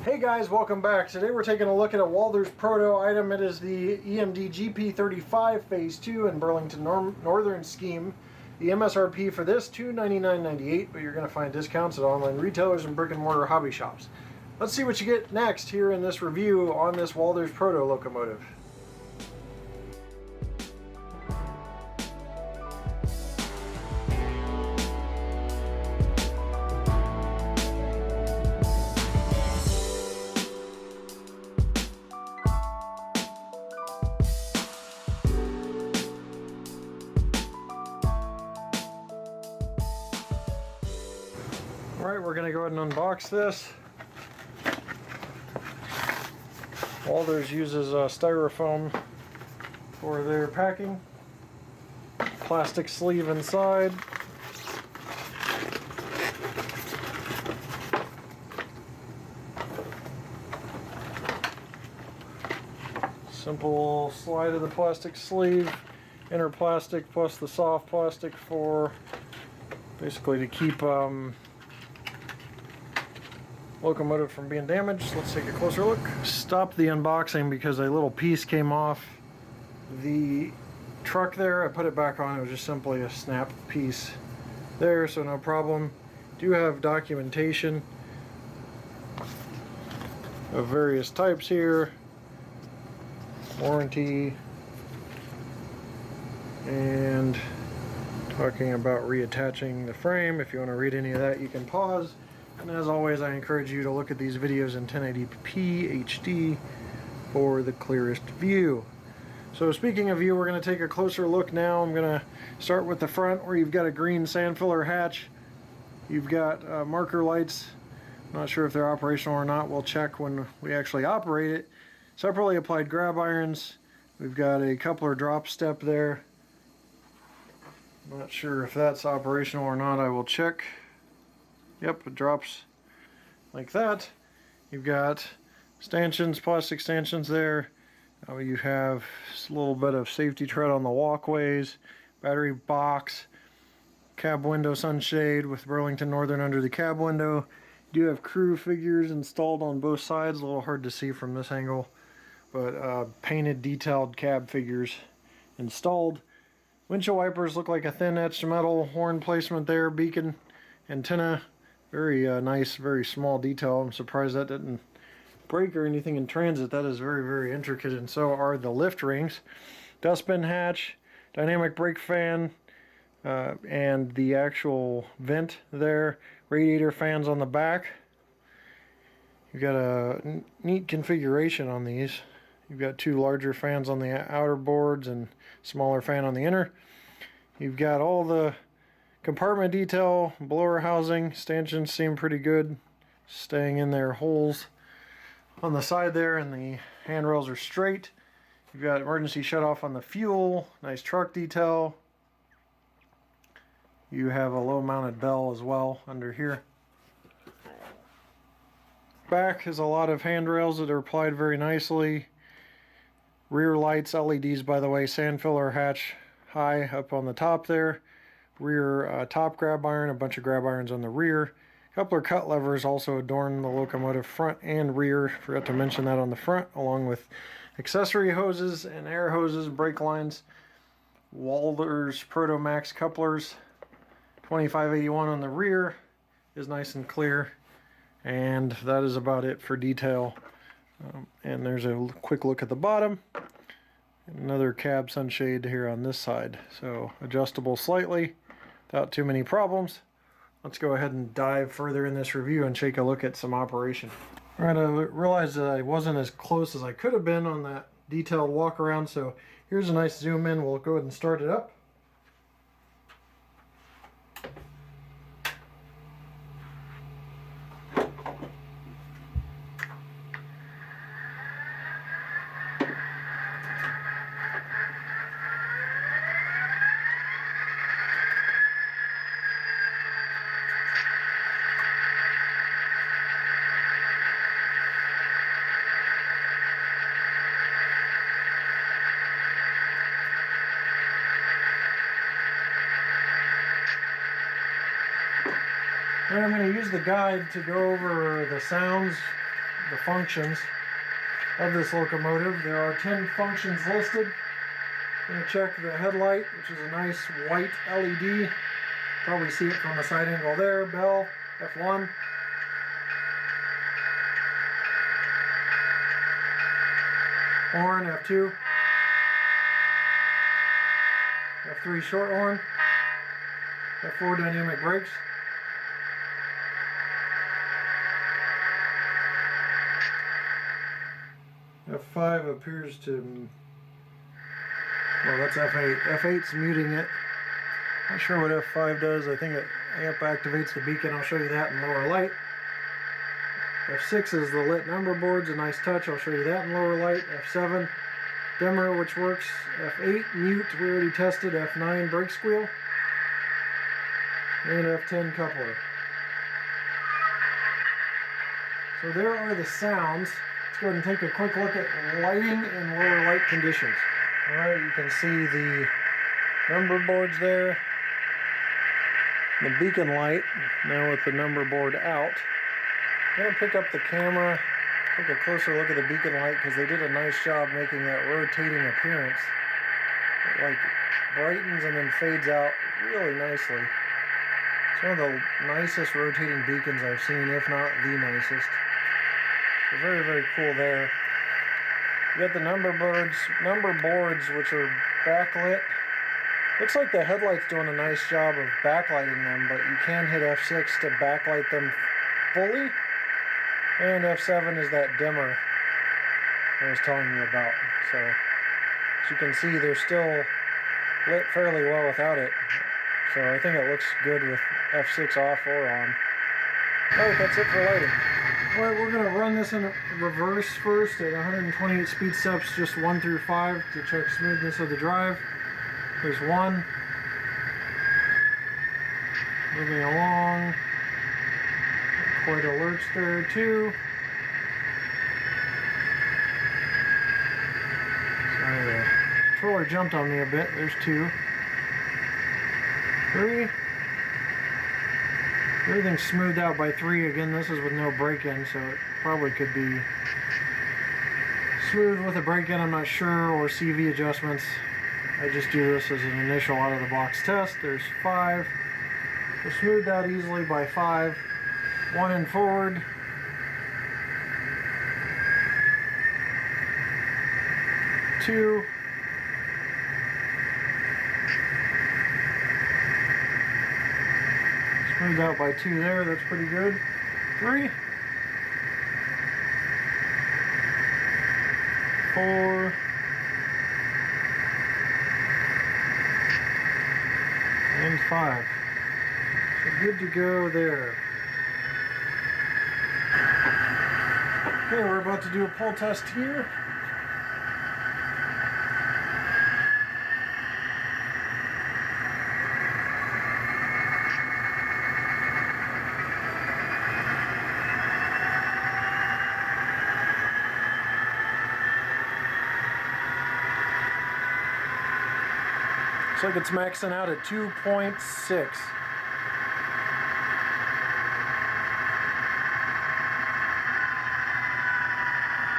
Hey guys, welcome back. Today we're taking a look at a Walthers proto item. It is the EMD GP35 Phase 2 in Burlington Northern scheme. The MSRP for this, $299.98, but you're going to find discounts at online retailers and brick and mortar hobby shops. Let's see what you get next here in this review on this Walthers proto locomotive. Alright, we're going to go ahead and unbox this. Walthers uses styrofoam for their packing. Plastic sleeve inside. Simple slide of the plastic sleeve, inner plastic plus the soft plastic for basically to keep locomotive from being damaged. Let's take a closer look. Stopped the unboxing because a little piece came off the truck there. I put it back on. It was just simply a snap piece there, so no problem. Do have documentation of various types here, warranty, and talking about reattaching the frame. If you want to read any of that, you can pause. And as always, I encourage you to look at these videos in 1080p HD for the clearest view. So speaking of view, we're going to take a closer look now. I'm going to start with the front where you've got a green sand filler hatch. You've got marker lights. Not sure if they're operational or not. We'll check when we actually operate it. Separately applied grab irons. We've got a coupler drop step there. Not sure if that's operational or not. I will check. Yep, it drops like that. You've got stanchions, plastic stanchions there. You have a little bit of safety tread on the walkways, battery box, cab window sunshade with Burlington Northern under the cab window. You do have crew figures installed on both sides, a little hard to see from this angle, but painted detailed cab figures installed. Windshield wipers look like a thin etched metal, horn placement there, beacon, antenna. Very nice, very small detail. I'm surprised that didn't break or anything in transit. That is very, very intricate, and so are the lift rings. Dustbin hatch, dynamic brake fan, and the actual vent there. Radiator fans on the back. You've got a neat configuration on these. You've got two larger fans on the outer boards and smaller fan on the inner. You've got all the compartment detail, blower housing, stanchions seem pretty good, staying in their holes on the side there, and the handrails are straight. You've got emergency shutoff on the fuel, nice truck detail. You have a low mounted bell as well under here. Back is a lot of handrails that are applied very nicely. Rear lights, LEDs by the way, sand filler hatch high up on the top there. Rear top grab iron, a bunch of grab irons on the rear. Coupler cut levers also adorn the locomotive front and rear. Forgot to mention that on the front, along with accessory hoses and air hoses, brake lines. Walthers Proto Max couplers. 2581 on the rear is nice and clear. And that is about it for detail. And there's a quick look at the bottom. Another cab sunshade here on this side. So adjustable slightly, without too many problems. Let's go ahead and dive further in this review and take a look at some operation. Alright, I realized that I wasn't as close as I could have been on that detailed walk around, so here's a nice zoom in. We'll go ahead and start it up. And I'm going to use the guide to go over the sounds the functions of this locomotive. There are 10 functions listed. I'm going to check the headlight, which is a nice white LED. Probably see it from the side angle there. Bell, F1. Horn, F2. F3 short horn. F4 dynamic brakes. F5 appears to, well, that's F8. F8's muting it. Not sure what F5 does. I think it activates the beacon. I'll show you that in lower light. F6 is the lit number boards, a nice touch. I'll show you that in lower light. F7, dimmer, which works. F8, mute, we already tested. F9, brake squeal. And F10, coupler. So there are the sounds. Let's go ahead and take a quick look at lighting in lower light conditions. Alright, you can see the number boards there. The beacon light, now with the number board out. I'm going to pick up the camera, take a closer look at the beacon light because they did a nice job making that rotating appearance. It like brightens and then fades out really nicely. It's one of the nicest rotating beacons I've seen, if not the nicest. So very, very cool there. You got the number boards which are backlit. Looks like the headlight's doing a nice job of backlighting them, but you can hit F6 to backlight them fully. And F7 is that dimmer I was telling you about. So, as you can see, they're still lit fairly well without it. So I think it looks good with F6 off or on. Alright, that's it for lighting. Alright, we're going to run this in reverse first at 128 speed steps, just 1 through 5 to check smoothness of the drive. There's 1. Moving along. Quite alerts there. 2. Sorry, the controller jumped on me a bit. There's 2. 3. Everything's smoothed out by 3. Again, this is with no break-in, so it probably could be smooth with a break-in, I'm not sure, or CV adjustments. I just do this as an initial out-of-the-box test. There's 5. So smoothed out easily by 5. 1 in forward. 2. Smoothed out by 2 there, that's pretty good. 3. 4. And 5. So good to go there. Okay, we're about to do a pull test here. Looks like it's maxing out at 2.6.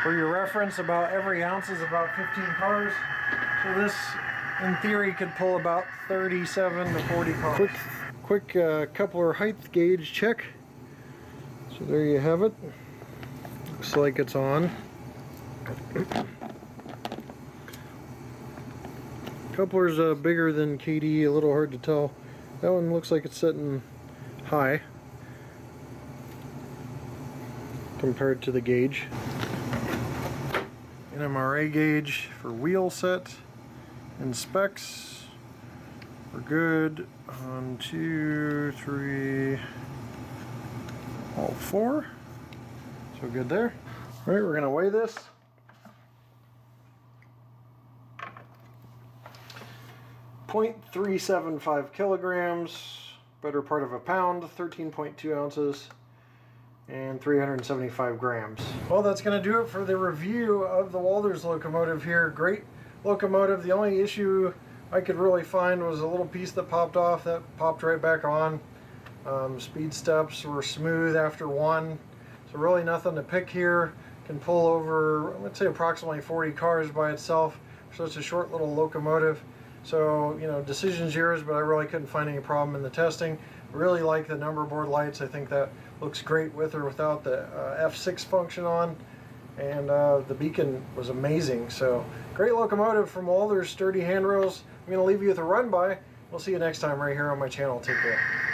For your reference, about every ounce is about 15 cars. So this, in theory, could pull about 37 to 40 cars. Quick coupler height gauge check. So there you have it. Looks like it's on. Coupler's bigger than KD, a little hard to tell. That one looks like it's sitting high compared to the gauge. NMRA gauge for wheel set and specs. We're good on 2, 3, all 4. So good there. All right, we're gonna weigh this. 0.375 kilograms, better part of a pound, 13.2 ounces, and 375 grams. Well, that's going to do it for the review of the Walthers locomotive here. Great locomotive. The only issue I could really find was a little piece that popped off. That popped right back on. Speed steps were smooth after 1. So really nothing to pick here. Can pull over, let's say, approximately 40 cars by itself. So it's a short little locomotive. So, you know, decision's yours, but I really couldn't find any problem in the testing. I really like the number board lights. I think that looks great with or without the F6 function on. And the beacon was amazing. So, great locomotive from Walthers, sturdy handrails. I'm going to leave you with a run by. We'll see you next time right here on my channel. Take care.